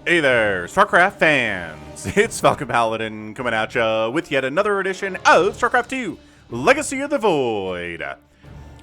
Hey there, StarCraft fans! It's Falcon Paladin coming at ya with yet another edition of StarCraft 2 Legacy of the Void.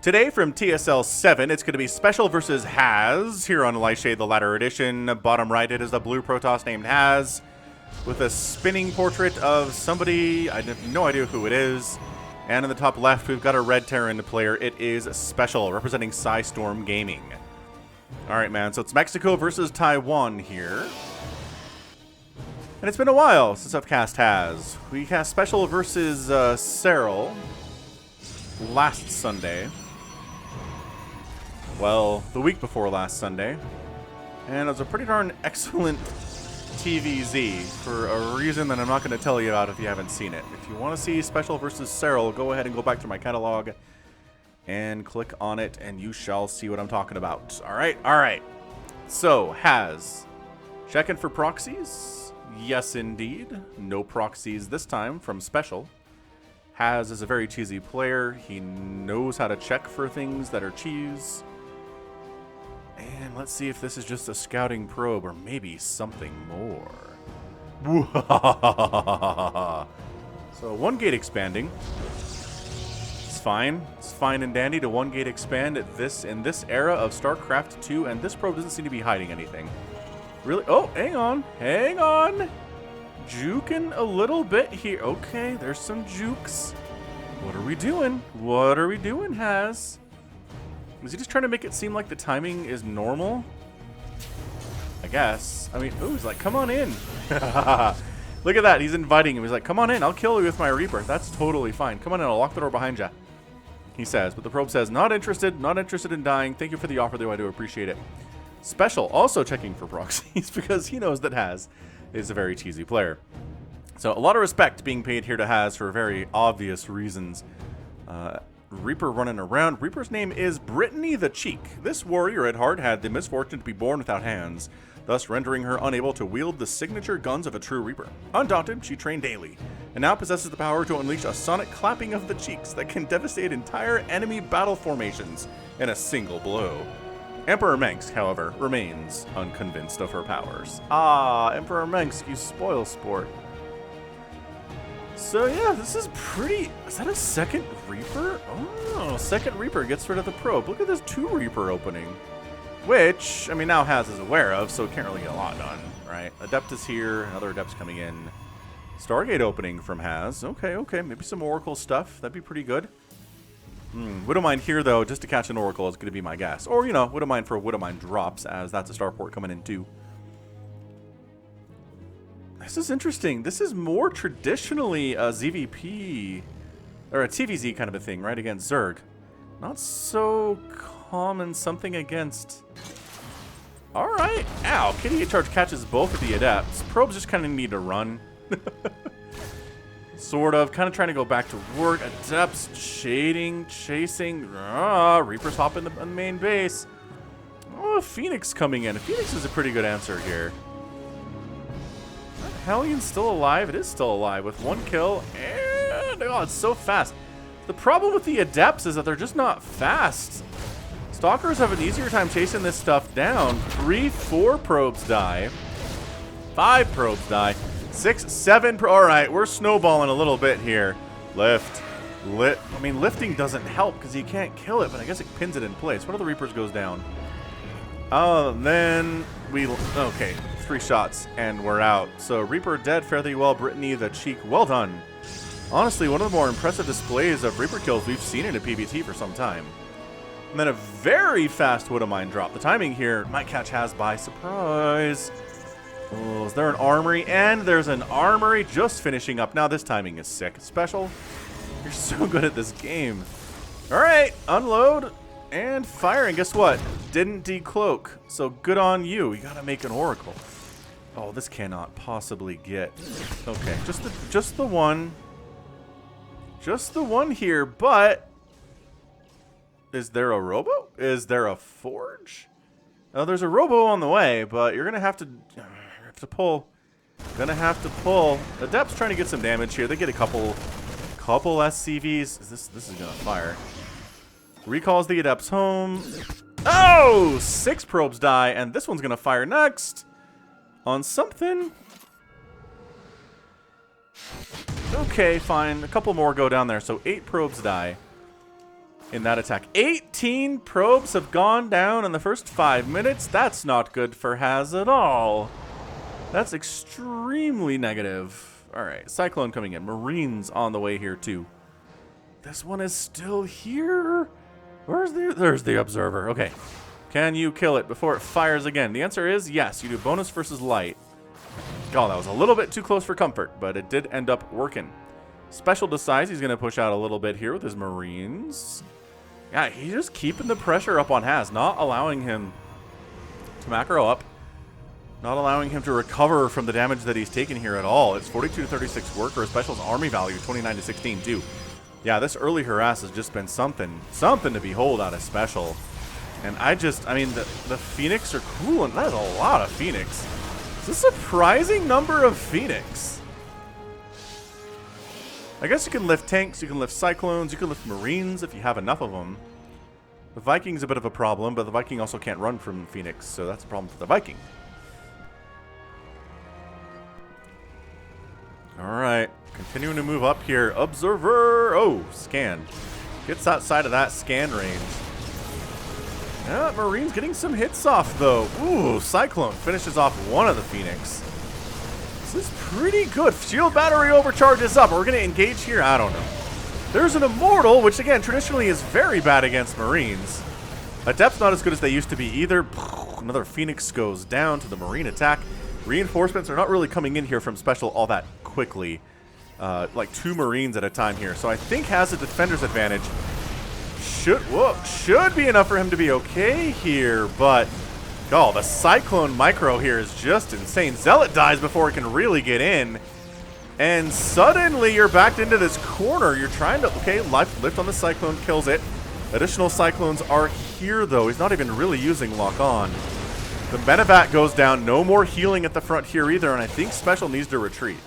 Today from TSL 7, it's going to be SpeCial versus Haz here on Lightshade, the latter edition. Bottom right, it is a blue Protoss named Haz with a spinning portrait of somebody, I have no idea who it is. And in the top left, we've got a red Terran player. It is SpeCial, representing Storm Gaming. Alright, man, so it's Mexico versus Taiwan here. And it's been a while since I've cast Haz. We cast SpeCial versus SpeCial last Sunday. Well, the week before last Sunday. And it was a pretty darn excellent TVZ for a reason that I'm not going to tell you about if you haven't seen it. If you want to see SpeCial versus SpeCial, go ahead and go back to my catalog and click on it, and you shall see what I'm talking about. Alright. So, Haz. Checking for proxies? Yes, indeed. No proxies this time from SpeCial. Haz is a very cheesy player. He knows how to check for things that are cheese. And let's see if this is just a scouting probe or maybe something more. So, one gate expanding. It's fine and dandy to one gate expand in this era of StarCraft 2, and this probe doesn't seem to be hiding anything. Really? Oh, hang on. Juking a little bit here. Okay, there's some jukes. What are we doing, Haz? Is he just trying to make it seem like the timing is normal? I guess. I mean, ooh, he's like, come on in. Look at that. He's inviting him. He's like, come on in. I'll kill you with my Reaper. That's totally fine. Come on in. I'll lock the door behind you. He says, but the probe says, not interested in dying. Thank you for the offer, though. I do appreciate it. SpeCial also checking for proxies because he knows that Haz is a very cheesy player. So a lot of respect being paid here to Haz for very obvious reasons. Reaper running around. Reaper's name is Brittany the Cheek. This warrior at heart had the misfortune to be born without hands, thus rendering her unable to wield the signature guns of a true Reaper. Undaunted, she trained daily, and now possesses the power to unleash a sonic clapping of the cheeks that can devastate entire enemy battle formations in a single blow. Emperor Mengsk, however, remains unconvinced of her powers. Ah, Emperor Mengsk, you spoil sport. So yeah, this is pretty... Is that a second Reaper? Oh, second Reaper gets rid of the probe. Look at this 2 Reaper opening. Which, I mean, now Haz is aware of, so it can't really get a lot done, right? Adept is here, another Adept's coming in. Stargate opening from Haz. Okay, maybe some Oracle stuff. That'd be pretty good. Wouldn't mind here, though, just to catch an Oracle is going to be my guess. Or, you know, wouldn't mind for Wouldn't mind drops, as that's a starport coming in, too. This is interesting. This is more traditionally a ZVP, or a TVZ kind of a thing, right, against Zerg. Not so common something against... Alright. Ow. Kitty Charge catches both of the Adepts. Probes just kind of need to run. Sort of. Kind of trying to go back to work. Adepts shading, chasing. Reapers hop in the main base. Oh, Phoenix coming in. Phoenix is a pretty good answer here. Hellion's still alive. It is still alive with 1 kill. And oh, it's so fast. The problem with the Adepts is that they're just not fast. Stalkers have an easier time chasing this stuff down. 4 probes die. 5 probes die. 6, 7 alright, we're snowballing a little bit here. I mean, lifting doesn't help because you can't kill it, but I guess it pins it in place. One of the Reapers goes down. Oh, then okay, 3 shots and we're out. So Reaper dead fairly well. Brittany the Cheek, well done. Honestly, one of the more impressive displays of Reaper kills we've seen in a PvT for some time. And then a very fast Wouldn't mind drop. The timing here might catch Haz by surprise. Oh, is there an armory? And there's an armory just finishing up. Now this timing is sick. SpeCial, you're so good at this game. Alright, unload and fire. And guess what? Didn't decloak. So good on you. You gotta make an Oracle. Oh, this cannot possibly get... Okay, just the one. Just the one here, but... Is there a robo? Is there a forge? Oh, there's a robo on the way, but you're gonna have to pull. Gonna have to pull. Adept's trying to get some damage here. They get a couple SCVs. This is gonna fire. Recalls the Adepts home. Oh! 6 probes die, and this one's gonna fire next. on something. Okay, fine. A couple more go down there. So 8 probes die in that attack. 18 probes have gone down in the first 5 minutes. That's not good for Haz at all. That's extremely negative. All right, Cyclone coming in. Marines on the way here too. This one is still here. There's the Observer. Okay. Can you kill it before it fires again? The answer is yes. You do bonus versus light. Oh, that was a little bit too close for comfort, but it did end up working. Special decides he's going to push out a little bit here with his Marines. Yeah, he's just keeping the pressure up on Haz, not allowing him to macro up, not allowing him to recover from the damage that he's taken here at all. It's 42 to 36 worker, Special's army value, 29 to 16 too. Yeah, this early harass has just been something to behold out of Special. And I mean, the Phoenix are cool, and that is a lot of Phoenix. It's a surprising number of Phoenix. I guess you can lift tanks, you can lift Cyclones, you can lift Marines if you have enough of them. The Viking's a bit of a problem, but the Viking also can't run from Phoenix, so that's a problem for the Viking. Alright, continuing to move up here. Observer! Oh, scan. Gets outside of that scan range. Yeah, Marine's getting some hits off, though. Ooh, Cyclone finishes off one of the Phoenix. This is pretty good. Shield battery overcharges up. We're going to engage here? I don't know. There's an Immortal, which, again, traditionally is very bad against Marines. Adept's not as good as they used to be either. Another Phoenix goes down to the Marine attack. Reinforcements are not really coming in here from Special all that quickly. Like 2 Marines at a time here. So I think has a defender's advantage. Should be enough for him to be okay here, but oh, the Cyclone micro here is just insane. Zealot dies before it can really get in, and suddenly you're backed into this corner. You're trying to, okay, lift on the Cyclone, kills it. Additional Cyclones are here, though. He's not even really using lock on. The Medevac goes down. No more healing at the front here either, and I think Special needs to retreat.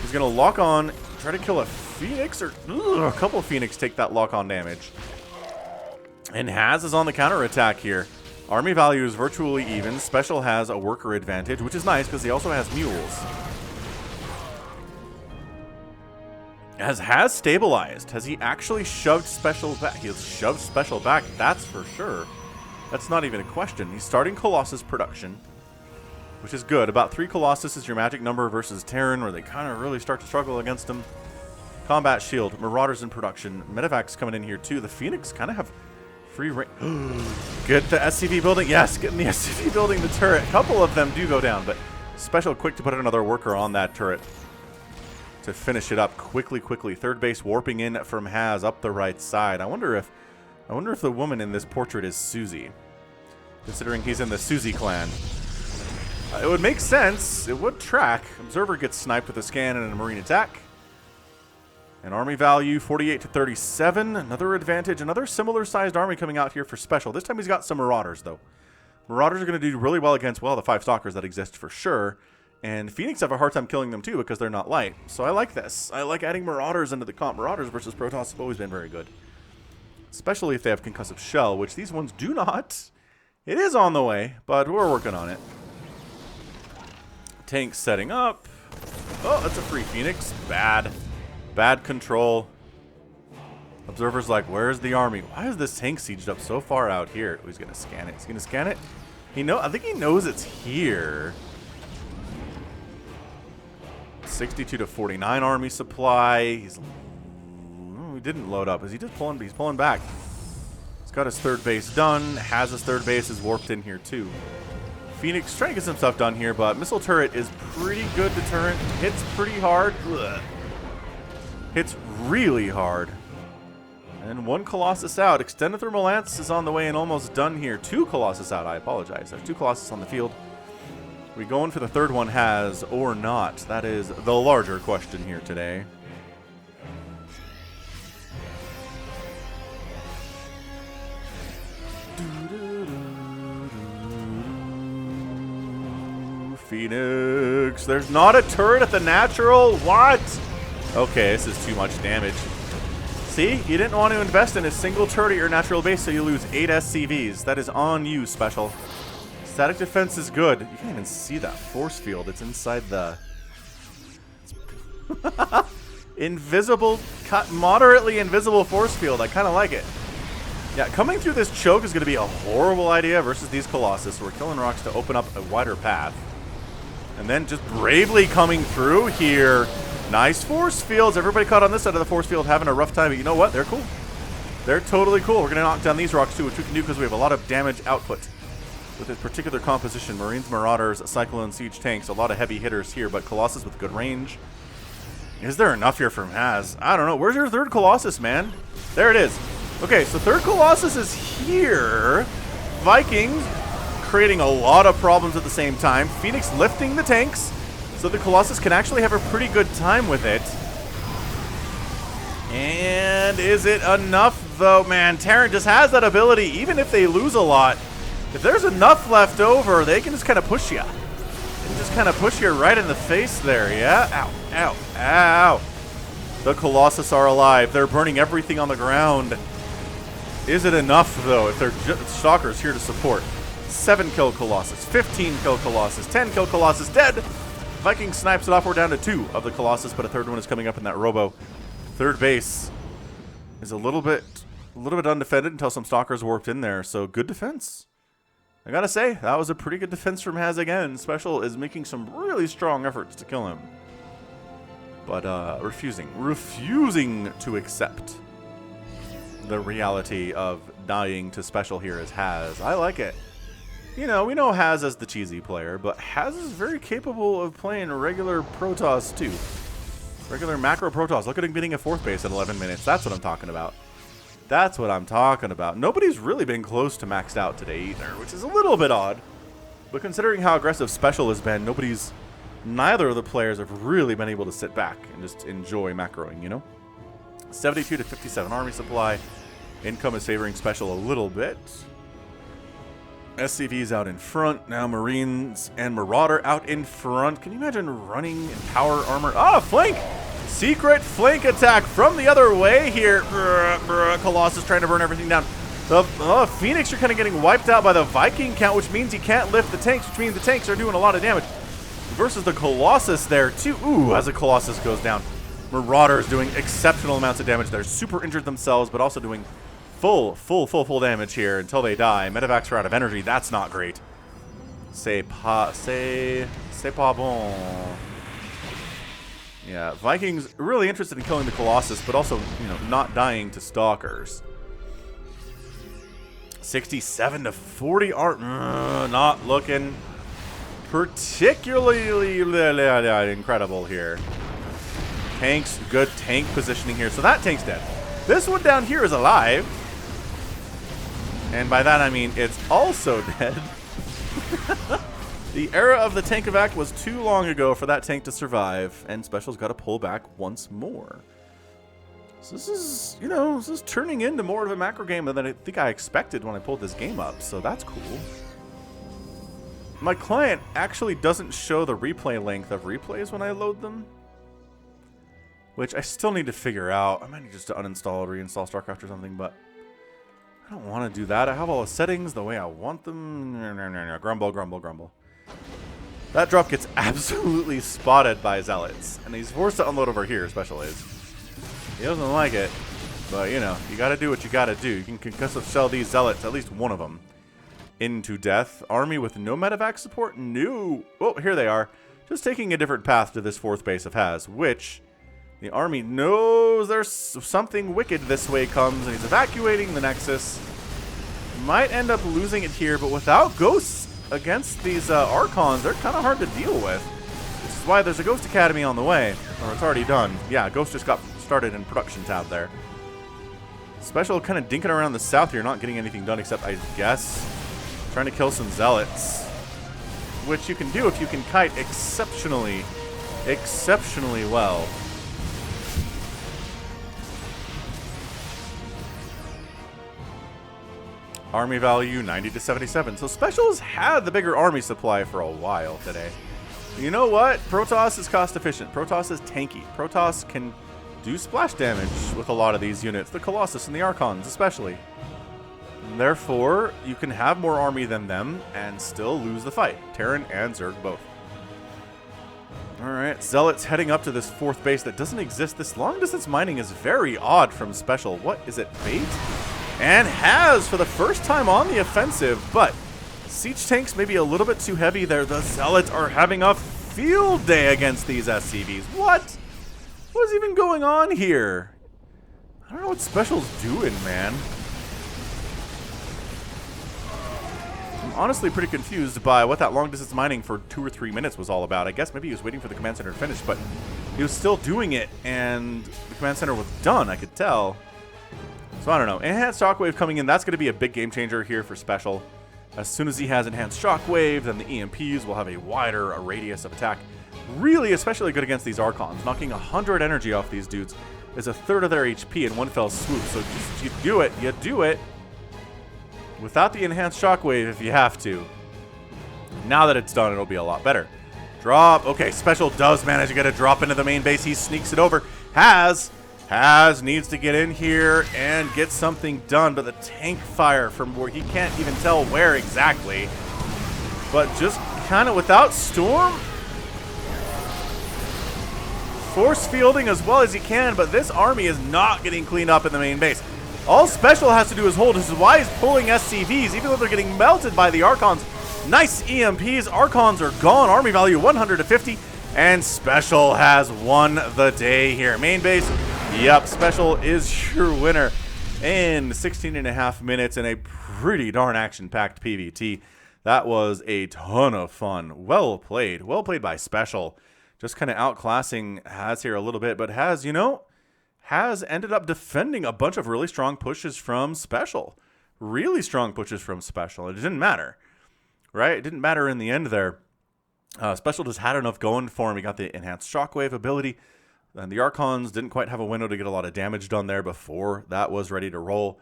He's going to lock on, try to kill a Phoenix, or a couple of Phoenix take that lock on damage. And Haz is on the counterattack here. Army value is virtually even. Special has a worker advantage, which is nice because he also has mules. Has stabilized. Has he actually shoved Special back? He has shoved Special back, that's for sure. That's not even a question. He's starting Colossus production, which is good. About 3 Colossus is your magic number versus Terran, where they kind of really start to struggle against him. Combat shield, Marauders in production. Medevac's coming in here too. The Phoenix kind of have free range. Get the SCV building. Yes, get in the SCV building, the turret. A couple of them do go down, but Special quick to put another worker on that turret to finish it up quickly. Third base warping in from Haz up the right side. I wonder if the woman in this portrait is Susie, considering he's in the Susie clan. It would make sense. It would track. Observer gets sniped with a scan and a Marine attack. And army value, 48 to 37. Another advantage. Another similar-sized army coming out here for Special. This time he's got some Marauders, though. Marauders are going to do really well against, well, the 5 Stalkers that exist for sure. And Phoenix have a hard time killing them, too, because they're not light. So I like this. I like adding Marauders into the comp. Marauders versus Protoss have always been very good. Especially if they have Concussive Shell, which these ones do not. It is on the way, but we're working on it. Tanks setting up. Oh, that's a free Phoenix. Bad control. Observer's like, where's the army? Why is this tank sieged up so far out here? Oh, he's going to scan it. He's going to scan it. I think he knows it's here. 62 to 49 army supply. He didn't load up. Is he just pulling? He's pulling back. He's got his third base done. Has his third base is warped in here too. Phoenix trying to get some stuff done here, but missile turret is pretty good deterrent. Hits pretty hard. Ugh. Hits really hard. And 1 Colossus out. Extended Thermal Lance is on the way and almost done here. 2 Colossus out. I apologize. There's 2 Colossus on the field. We going for the third one, Has or not? That is the larger question here today. Phoenix. There's not a turret at the natural. What? Okay, this is too much damage. See, you didn't want to invest in a single turret at your natural base, so you lose 8 SCVs. That is on you, Special. Static defense is good. You can't even see that force field. It's inside the... invisible, moderately invisible force field. I kind of like it. Yeah, coming through this choke is going to be a horrible idea versus these Colossus. So we're killing rocks to open up a wider path. And then just bravely coming through here. Nice force fields. Everybody caught on this side of the force field having a rough time. But you know what? They're cool. They're totally cool. We're going to knock down these rocks too, which we can do because we have a lot of damage output with this particular composition. Marines, Marauders, Cyclone, Siege tanks. A lot of heavy hitters here, but Colossus with good range. Is there enough here from Haz? I don't know. Where's your third Colossus, man? There it is. Okay, so third Colossus is here. Vikings creating a lot of problems at the same time. Phoenix lifting the tanks so the Colossus can actually have a pretty good time with it. And is it enough, though? Man, Terran just has that ability. Even if they lose a lot, if there's enough left over, they can just kind of push you. They can just kind of push you right in the face there, yeah? Ow, ow, ow. The Colossus are alive. They're burning everything on the ground. Is it enough, though, if they're Stalkers here to support? 7-kill Colossus, 15-kill Colossus, 10-kill Colossus dead. Viking snipes it off. We're down to 2 of the Colossus, but a third one is coming up in that Robo. Third base is a little bit undefended until some Stalkers warped in there, so good defense. I gotta say, that was a pretty good defense from Haz again. SpeCial is making some really strong efforts to kill him. But refusing to accept the reality of dying to SpeCial here as Haz. I like it. You know, we know Haz as the cheesy player, but Haz is very capable of playing regular Protoss too. Regular macro Protoss. Look at him getting a 4th base at 11 minutes. That's what I'm talking about. That's what I'm talking about. Nobody's really been close to maxed out today either, which is a little bit odd. But considering how aggressive SpeCial has been, neither of the players have really been able to sit back and just enjoy macroing, you know? 72 to 57 army supply. Income is favoring SpeCial a little bit. SCV's out in front. Now Marines and Marauder out in front. Can you imagine running in power armor? Ah, flank! Secret flank attack from the other way here. Colossus trying to burn everything down. The Phoenix are kind of getting wiped out by the Viking count, which means he can't lift the tanks, which means the tanks are doing a lot of damage. Versus the Colossus there, too. Ooh, as the Colossus goes down. Marauders doing exceptional amounts of damage. They're super injured themselves, but also doing full damage here until they die. Medevacs are out of energy. That's not great. C'est pas bon. Yeah, Vikings really interested in killing the Colossus, but also, you know, not dying to Stalkers. 67 to 40 art. Not looking particularly incredible here. Tanks, good tank positioning here. So that tank's dead. This one down here is alive. And by that I mean it's also dead. The era of the tank evac was too long ago for that tank to survive, and SpeCial's got to pull back once more. So this is, you know, this is turning into more of a macro game than I think I expected when I pulled this game up, so that's cool. My client actually doesn't show the replay length of replays when I load them, which I still need to figure out. I might need just to uninstall or reinstall StarCraft or something, but I don't want to do that. I have all the settings the way I want them. Grumble, grumble, grumble. That drop gets absolutely spotted by Zealots, and he's forced to unload over here, SpeCial is. He doesn't like it, but, you know, you gotta do what you gotta do. You can concussive shell these Zealots, at least one of them, into death. Army with no medevac support? No. Oh, here they are. Just taking a different path to this 4th base of Haz, which the army knows there's something wicked this way comes, and he's evacuating the Nexus. Might end up losing it here, but without ghosts against these Archons, they're kind of hard to deal with. Which is why there's a Ghost Academy on the way, or it's already done. Yeah, Ghost just got started in production tab there. SpeCial kind of dinking around the south here, not getting anything done except, I guess, trying to kill some Zealots. Which you can do if you can kite exceptionally well. Army value 90 to 77. So SpeCial's had the bigger army supply for a while today. You know what? Protoss is cost efficient. Protoss is tanky. Protoss can do splash damage with a lot of these units. The Colossus and the Archons especially. Therefore, you can have more army than them and still lose the fight. Terran and Zerg both. Alright, Zealots heading up to this 4th base that doesn't exist. This long distance mining is very odd from SpeCial. What is it, bait? And has for the first time on the offensive, but siege tanks may be a little bit too heavy there. The Zealots are having a field day against these SCVs. What? What is even going on here? I don't know what SpeCial's doing, man. I'm honestly pretty confused by what that long distance mining for 2 or 3 minutes was all about. I guess maybe he was waiting for the command center to finish, but he was still doing it, and the command center was done, I could tell. So I don't know. Enhanced Shockwave coming in, that's going to be a big game changer here for SpeCial. As soon as he has Enhanced Shockwave, then the EMPs will have a wider radius of attack. Really especially good against these Archons. Knocking 100 energy off these dudes is 1/3 of their HP in one fell swoop. So just, you do it. Without the Enhanced Shockwave if you have to. Now that it's done, it'll be a lot better. Drop. Okay, SpeCial does manage to get a drop into the main base. He sneaks it over. Has needs to get in here and get something done, but the tank fire from where he can't even tell where exactly. But just kind of without Storm. Force fielding as well as he can, but this army is not getting cleaned up in the main base. All SpeCial has to do is hold. This is why he's pulling SCVs, even though they're getting melted by the Archons. Nice EMPs. Archons are gone. Army value 100 to 50. And SpeCial has won the day here. Main base, yep, SpeCial is your winner in 16.5 minutes in a pretty darn action-packed PvT. That was a ton of fun. Well played by SpeCial. Just kind of outclassing Has here a little bit, but Has, Has ended up defending a bunch of really strong pushes from SpeCial. Really strong pushes from SpeCial. It didn't matter, right? It didn't matter in the end there. SpeCial just had enough going for him. He got the Enhanced Shockwave ability. And the Archons didn't quite have a window to get a lot of damage done there before that was ready to roll.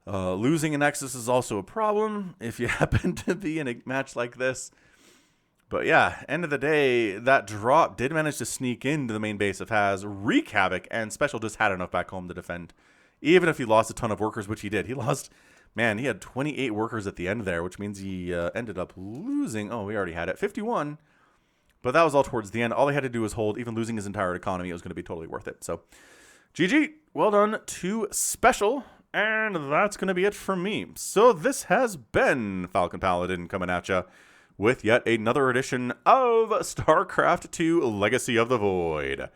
Losing a Nexus is also a problem if you happen to be in a match like this. But yeah, end of the day, that drop did manage to sneak into the main base of Has, wreak havoc, and SpeCial just had enough back home to defend. Even if he lost a ton of workers, which he did. He lost, man, he had 28 workers at the end there, which means he ended up losing, oh, we already had it, 51. But that was all towards the end. All he had to do was hold. Even losing his entire economy, it was going to be totally worth it. So, GG. Well done to SpeCial. And that's going to be it for me. So this has been Falcon Paladin coming at you with yet another edition of StarCraft 2 Legacy of the Void.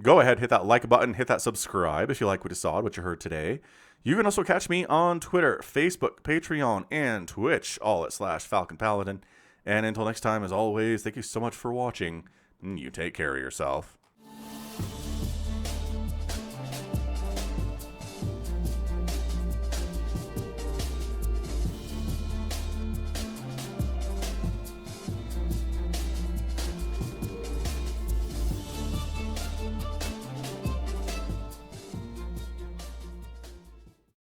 Go ahead, hit that like button, hit that subscribe if you like what you saw, what you heard today. You can also catch me on Twitter, Facebook, Patreon, and Twitch, all at /Falcon Paladin. And until next time, as always, thank you so much for watching. You take care of yourself.